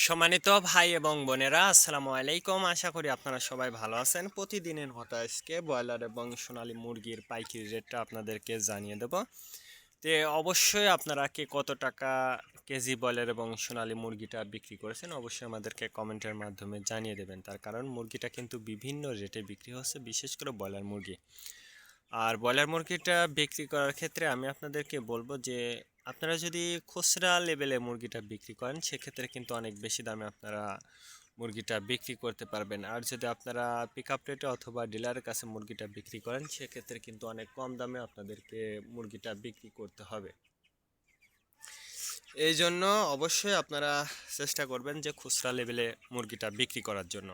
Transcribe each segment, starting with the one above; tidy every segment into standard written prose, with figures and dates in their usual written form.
সম্মানিত ভাই এবং বোনেরা, আসসালামু আলাইকুম। আশা করি আপনারা সবাই ভালো আছেন। প্রতিদিনের মতো আজকে ব্রয়লার এবং সোনালী মুরগির পাইকারি রেটটা আপনাদেরকে জানিয়ে দেব। তে অবশ্যই আপনারা কে কত টাকা কেজি ব্রয়লার এবং সোনালী মুরগিটা বিক্রি করেছেন অবশ্যই আমাদেরকে কমেন্টের মাধ্যমে জানিয়ে দেবেন। তার কারণ মুরগিটা কিন্তু বিভিন্ন রেটে বিক্রি হচ্ছে, বিশেষ করে ব্রয়লার মুরগি। আর ব্রয়লার মুরগিটা বিক্রি করার ক্ষেত্রে আমি আপনাদেরকে বলবো যে আপনারা যদি খুচরা লেভেলে মুরগিটা বিক্রি করেন সেক্ষেত্রে কিন্তু অনেক বেশি দামে আপনারা মুরগিটা বিক্রি করতে পারবেন। আর যদি আপনারা পিক আপ রেটে অথবা ডিলারের কাছে মুরগিটা বিক্রি করেন সেক্ষেত্রে কিন্তু অনেক কম দামে আপনাদেরকে মুরগিটা বিক্রি করতে হবে। এই জন্য অবশ্যই আপনারা চেষ্টা করবেন যে খুচরা লেভেলে মুরগিটা বিক্রি করার জন্য।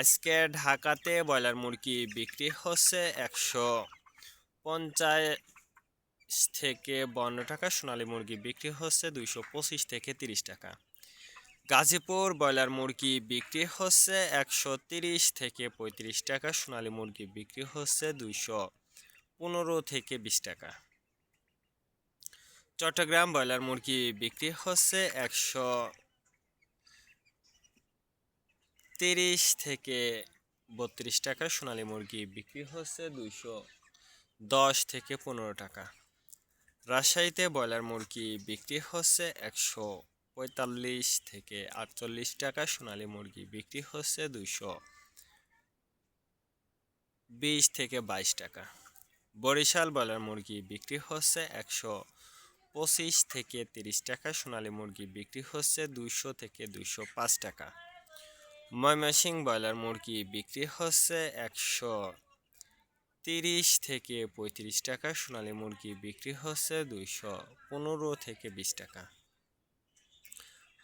আজকে ঢাকাতে ব্রয়লার মুরগি বিক্রি হচ্ছে 150 থেকে 52 টাকা, সোনালী মুরগি বিক্রি হচ্ছে 225 থেকে 30 টাকা। গাজীপুর ব্রয়লার মুরগি বিক্রি হচ্ছে 130 থেকে 35 টাকা, সোনালী মুরগি বিক্রি হচ্ছে 215 থেকে 20 টাকা। চট্টগ্রাম ব্রয়লার মুরগি বিক্রি হচ্ছে 130 থেকে 32 টাকা, সোনালী মুরগি বিক্রি হচ্ছে 210 থেকে 15 টাকা। রাজশাহীতে ব্রয়লার মুরগি বিক্রি হচ্ছে 145 থেকে 48 টাকা, সোনালী মুরগি বিক্রি হচ্ছে 220 থেকে 22 টাকা। বরিশাল ব্রয়লার মুরগি বিক্রি হচ্ছে 125 থেকে 30 টাকা, সোনালী মুরগি বিক্রি হচ্ছে 200 থেকে 205 টাকা। ময়মনসিংহ ব্রয়লার মুরগি বিক্রি হচ্ছে 130 থেকে 35 টাকা, সোনালী মুরগি বিক্রি হচ্ছে 215 থেকে 20 টাকা।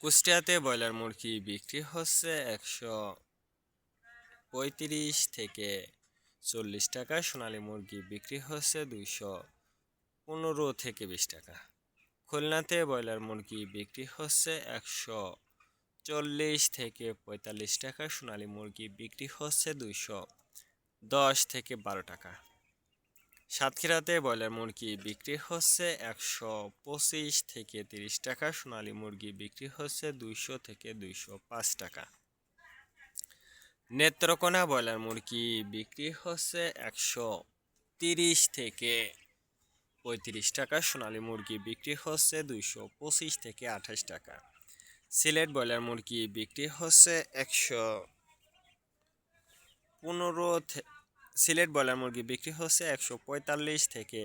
কুষ্টিয়াতে ব্রয়লার মুরগি বিক্রি হচ্ছে 135 থেকে 40 টাকা, সোনালী মুরগি বিক্রি হচ্ছে 215 থেকে 20 টাকা। খুলনাতে ব্রয়লার মুরগি বিক্রি হচ্ছে 140 থেকে 45 টাকা, সোনালী মুরগি বিক্রি হচ্ছে 210 থেকে 12 টাকা। সাতক্ষীরাতে ব্রয়লার মুরগি বিক্রি হচ্ছে 125 থেকে 30 টাকা, সোনালী মুরগি বিক্রি হচ্ছে 200 থেকে 205 টাকা। নেত্রকোনা ব্রয়লার মুরগি বিক্রি হচ্ছে 130 থেকে 35 টাকা, সোনালী মুরগি বিক্রি হচ্ছে 225 থেকে 28 টাকা। সিলেট ব্রয়লার মুরগি বিক্রি হচ্ছে 145 থেকে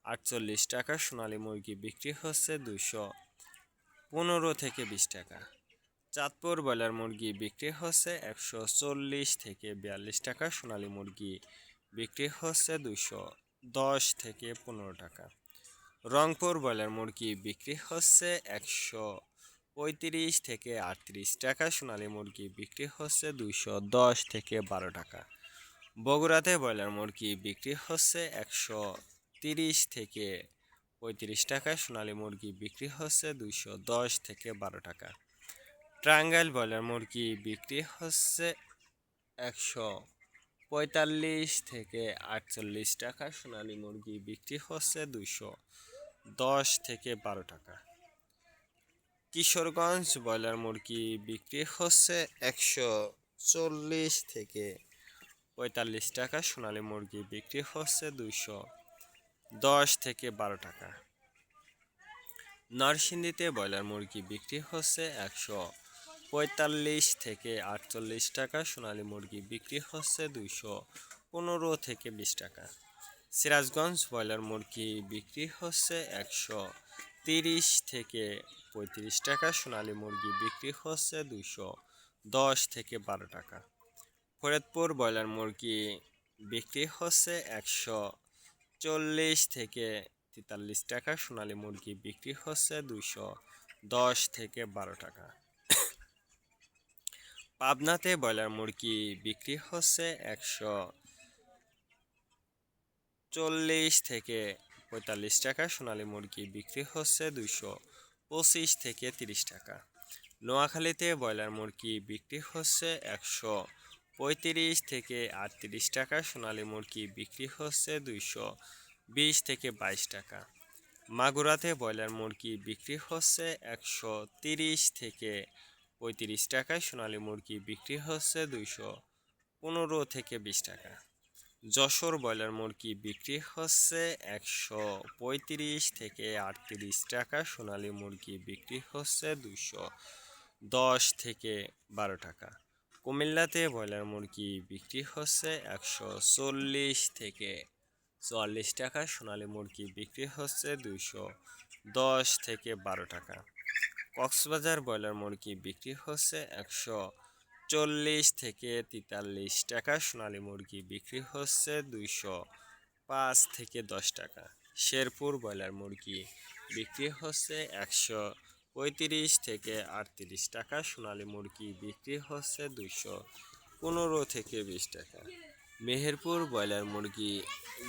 48 টাকা, সোনালী মুরগি বিক্রি হচ্ছে 215 থেকে 20 টাকা। চাঁদপুর ব্রয়লার মুরগি বিক্রি হচ্ছে 140 থেকে 42 টাকা, সোনালী মুরগি বিক্রি হচ্ছে 210 থেকে 15 টাকা। রংপুর ব্রয়লার মুরগি বিক্রি হচ্ছে 135 থেকে 38 টাকা, সোনালী মুরগি বিক্রি হচ্ছে 210 থেকে 12 টাকা। বগুড়াতে ব্রয়লার মুরগি বিক্রি হচ্ছে 130 থেকে 35 টাকা, সোনালী মুরগি বিক্রি হচ্ছে 210 থেকে 12 টাকা। টাঙ্গাইল ব্রয়লার মুরগি বিক্রি হচ্ছে 145 থেকে 48 টাকা, সোনালী মুরগি বিক্রি হচ্ছে 210 থেকে 12 টাকা। কিশোরগঞ্জ ব্রয়লার মুরগি বিক্রি হচ্ছে 140 থেকে 45 টাকা, সোনালী মুরগি বিক্রি হচ্ছে 210 থেকে 12 টাকা। নরসিংদীতে ব্রয়লার মুরগি বিক্রি হচ্ছে 145 থেকে 48 টাকা, সোনালী মুরগি বিক্রি হচ্ছে 215 থেকে 20 টাকা। সিরাজগঞ্জ ব্রয়লার মুরগি বিক্রি হচ্ছে 130 থেকে 35 টাকা, সোনালী মুরগি বিক্রি হচ্ছে 210 থেকে 12 টাকা। ফরিদপুর ব্রয়লার মুরগি বিক্রি হচ্ছে 140 থেকে 43 টাকা, সোনালী মুরগি বিক্রি হচ্ছে 210 থেকে 12 টাকা। পাবনাতে ব্রয়লার মুরগি বিক্রি হচ্ছে 140 থেকে 45 টাকা, সোনালী মুরগি বিক্রি হচ্ছে 225 থেকে 30 টাকা। নোয়াখালীতে ব্রয়লার মুরগি বিক্রি হচ্ছে 135 থেকে 38 টাকা, সোনালী মুরগি বিক্রি হচ্ছে 220 থেকে 22 টাকা। মাগুরাতে ব্রয়লার মুরগি বিক্রি হচ্ছে 130 থেকে 35 টাকায়, সোনালী মুরগি বিক্রি হচ্ছে 215 থেকে 20 টাকা। যশোর ব্রয়লার মুরগি বিক্রি হচ্ছে 135 থেকে 38 টাকা, সোনালী মুরগি বিক্রি হচ্ছে 210 থেকে 12 টাকা। কুমিল্লাতে ব্রয়লার মুরগি বিক্রি হচ্ছে 140 থেকে 44 টাকা, সোনালী মুরগি বিক্রি হচ্ছে 210 থেকে 12 টাকা। কক্সবাজার ব্রয়লার মুরগি বিক্রি হচ্ছে 140 থেকে 43 টাকা, সোনালী মুরগি বিক্রি হচ্ছে 205 থেকে 10 টাকা। শেরপুর ব্রয়লার মুরগি বিক্রি হচ্ছে 135 থেকে 38 টাকা, সোনালী মুরগি বিক্রি হচ্ছে 215 থেকে 20 টাকা। মেহেরপুর ব্রয়লার মুরগি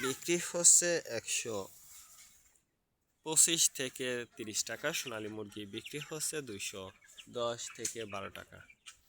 বিক্রি হচ্ছে 125 থেকে 30 টাকা, সোনালী মুরগি বিক্রি হচ্ছে 210 থেকে 12 টাকা।